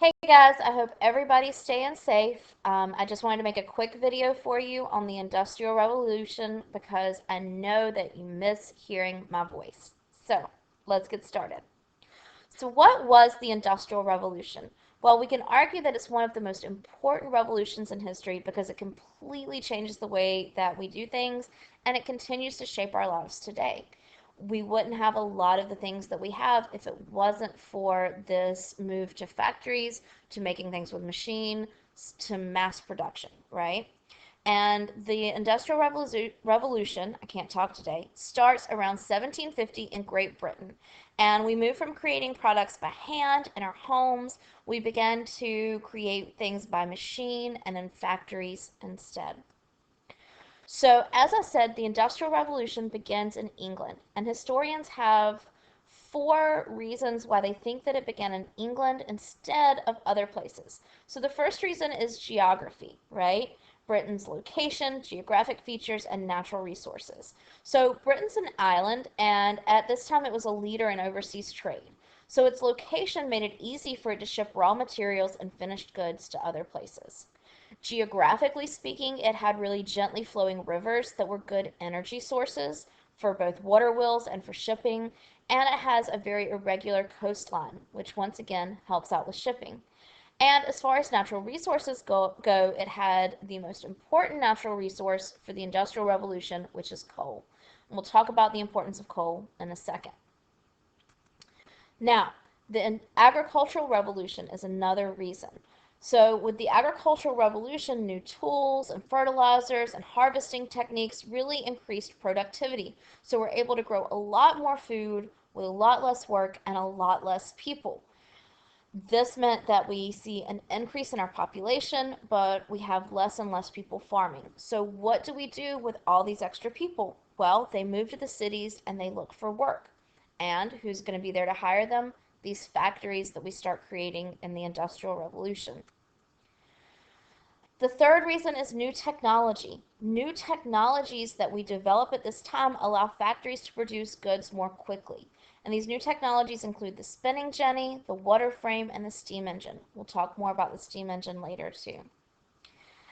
Hey guys, I hope everybody's staying safe. I just wanted to make a quick video for you on the Industrial Revolution because I know that you miss hearing my voice. So let's get started. So what was the Industrial Revolution? Well, we can argue that it's one of the most important revolutions in history because it completely changes the way that we do things and it continues to shape our lives today. We wouldn't have a lot of the things that we have if it wasn't for this move to factories, to making things with machine, to mass production, right? And the Industrial Revolution, I can't talk today, starts around 1750 in Great Britain. And we move from creating products by hand in our homes, we began to create things by machine and in factories instead. So, as I said, the Industrial Revolution begins in England, and historians have four reasons why they think that it began in England instead of other places. So, the first reason is geography, right? Britain's location, geographic features, and natural resources. So, Britain's an island, and at this time it was a leader in overseas trade. So, its location made it easy for it to ship raw materials and finished goods to other places. Geographically speaking, it had really gently flowing rivers that were good energy sources for both water wheels and for shipping, and it has a very irregular coastline, which once again helps out with shipping. And as far as natural resources go, it had the most important natural resource for the Industrial Revolution, which is coal. And we'll talk about the importance of coal in a second. Now, the agricultural revolution is another reason. So, with the agricultural revolution, new tools and fertilizers and harvesting techniques really increased productivity. So, we're able to grow a lot more food with a lot less work and a lot less people. This meant that we see an increase in our population, but we have less and less people farming. So, what do we do with all these extra people? Well, they move to the cities and they look for work. And who's going to be there to hire them? These factories that we start creating in the Industrial Revolution. The third reason is new technology. New technologies that we develop at this time allow factories to produce goods more quickly. And these new technologies include the spinning jenny, the water frame, and the steam engine. We'll talk more about the steam engine later too.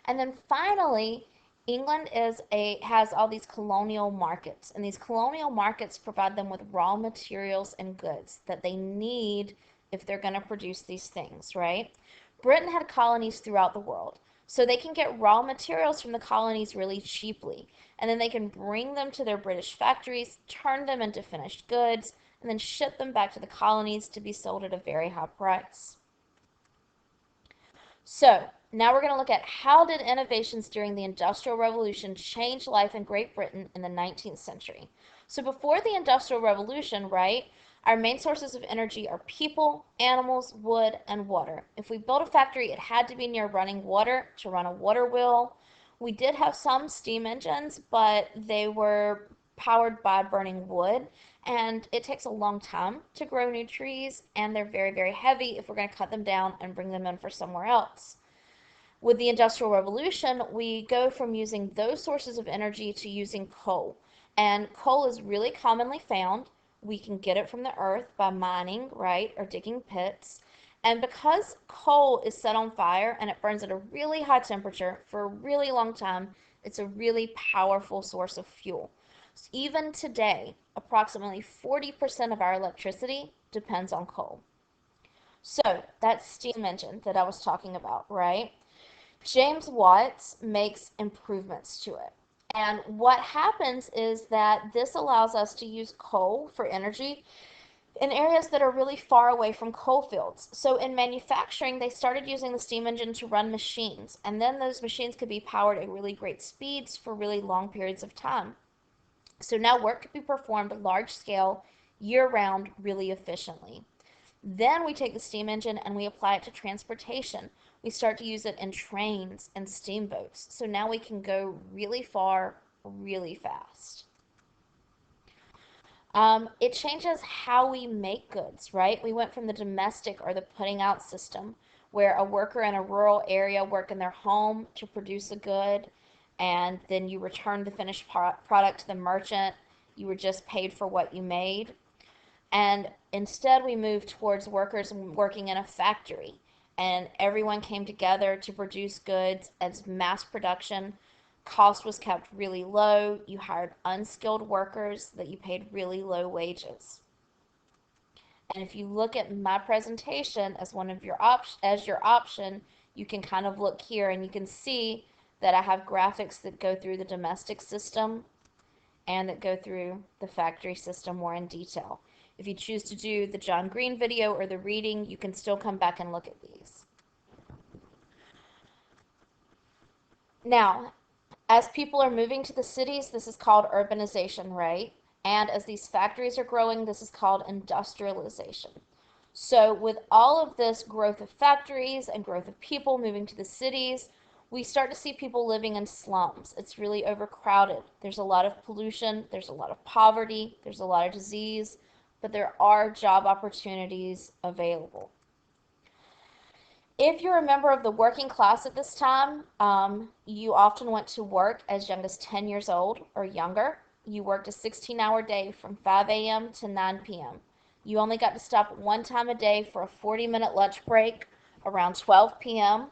And then finally, England has all these colonial markets, and these colonial markets provide them with raw materials and goods that they need if they're going to produce these things, right? Britain had colonies throughout the world, so they can get raw materials from the colonies really cheaply, and then they can bring them to their British factories, turn them into finished goods, and then ship them back to the colonies to be sold at a very high price. So, now we're going to look at how did innovations during the Industrial Revolution change life in Great Britain in the 19th century. So before the Industrial Revolution, right, our main sources of energy are people, animals, wood, and water. If we built a factory, it had to be near running water to run a water wheel. We did have some steam engines, but they were powered by burning wood, and it takes a long time to grow new trees, and they're very, very heavy if we're going to cut them down and bring them in for somewhere else. With the Industrial Revolution, we go from using those sources of energy to using coal. And coal is really commonly found. We can get it from the earth by mining, right, or digging pits. And because coal is set on fire and it burns at a really high temperature for a really long time, it's a really powerful source of fuel. So even today, approximately 40% of our electricity depends on coal. So that steam engine that I was talking about, right? James Watt makes improvements to it. And what happens is that this allows us to use coal for energy in areas that are really far away from coal fields. So in manufacturing, they started using the steam engine to run machines, and then those machines could be powered at really great speeds for really long periods of time. So now work could be performed large scale, year round, really efficiently. Then we take the steam engine and we apply it to transportation. We start to use it in trains and steamboats. So now we can go really far, really fast. It changes how we make goods, right? We went from the domestic or the putting out system, where a worker in a rural area worked in their home to produce a good, and then you returned the finished product to the merchant. You were just paid for what you made. And instead, we moved towards workers working in a factory. and everyone came together to produce goods as mass production. Cost was kept really low. You hired unskilled workers that you paid really low wages. And if you look at my presentation as one of your option, you can kind of look here and you can see that I have graphics that go through the domestic system and that go through the factory system more in detail. If you choose to do the John Green video or the reading, you can still come back and look at these. Now, as people are moving to the cities, this is called urbanization, right? And as these factories are growing, this is called industrialization. So with all of this growth of factories and growth of people moving to the cities, we start to see people living in slums. It's really overcrowded. There's a lot of pollution, there's a lot of poverty, there's a lot of disease, but there are job opportunities available. If you're a member of the working class at this time, you often went to work as young as 10 years old or younger. You worked a 16-hour day from 5 a.m. to 9 p.m. You only got to stop one time a day for a 40-minute lunch break around 12 p.m.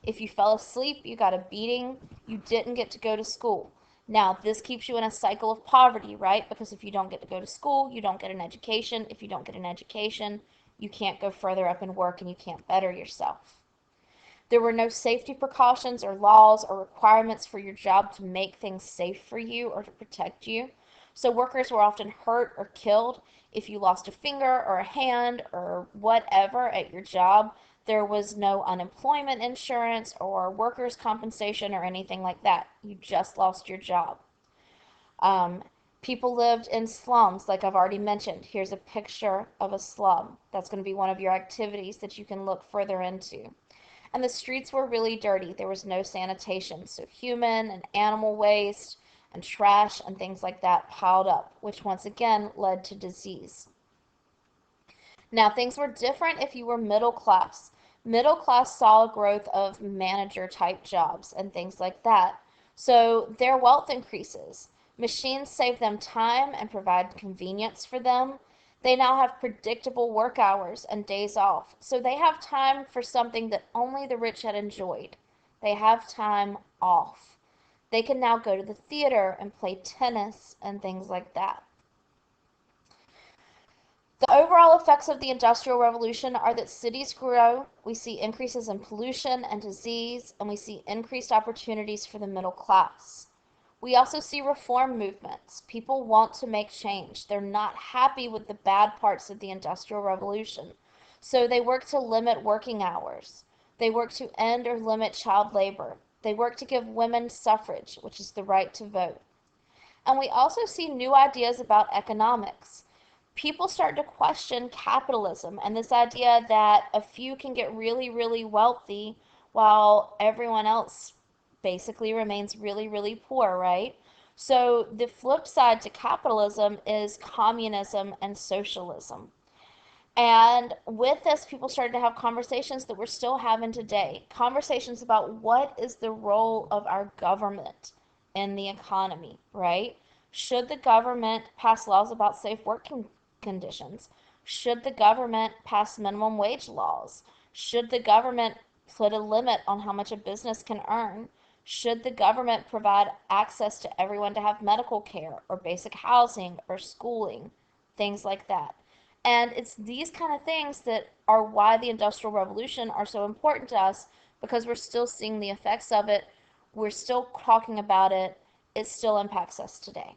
If you fell asleep, you got a beating. You didn't get to go to school. Now, this keeps you in a cycle of poverty, right? Because if you don't get to go to school, you don't get an education. If you don't get an education, you can't go further up in work and you can't better yourself. There were no safety precautions or laws or requirements for your job to make things safe for you or to protect you. So workers were often hurt or killed. If you lost a finger or a hand or whatever at your job, there was no unemployment insurance or workers' compensation or anything like that. You just lost your job. People lived in slums, like I've already mentioned. Here's a picture of a slum. That's going to be one of your activities that you can look further into. And the streets were really dirty. There was no sanitation, so human and animal waste and trash and things like that piled up, which once again led to disease. Now, things were different if you were middle class. Middle class saw a growth of manager type jobs and things like that. So their wealth increases. Machines save them time and provide convenience for them. They now have predictable work hours and days off. So they have time for something that only the rich had enjoyed. They have time off. They can now go to the theater and play tennis and things like that. The overall effects of the Industrial Revolution are that cities grow, we see increases in pollution and disease, and we see increased opportunities for the middle class. We also see reform movements. People want to make change. They're not happy with the bad parts of the Industrial Revolution. So they work to limit working hours. They work to end or limit child labor. They work to give women suffrage, which is the right to vote. And we also see new ideas about economics. People start to question capitalism and this idea that a few can get really, really wealthy while everyone else basically remains really, really poor, right? So the flip side to capitalism is communism and socialism. And with this, people started to have conversations that we're still having today. Conversations about what is the role of our government in the economy, right? Should the government pass laws about safe working conditions? Should the government pass minimum wage laws? Should the government put a limit on how much a business can earn? Should the government provide access to everyone to have medical care or basic housing or schooling? Things like that. And it's these kind of things that are why the Industrial Revolution are so important to us, because we're still seeing the effects of it. We're still talking about it. It still impacts us today.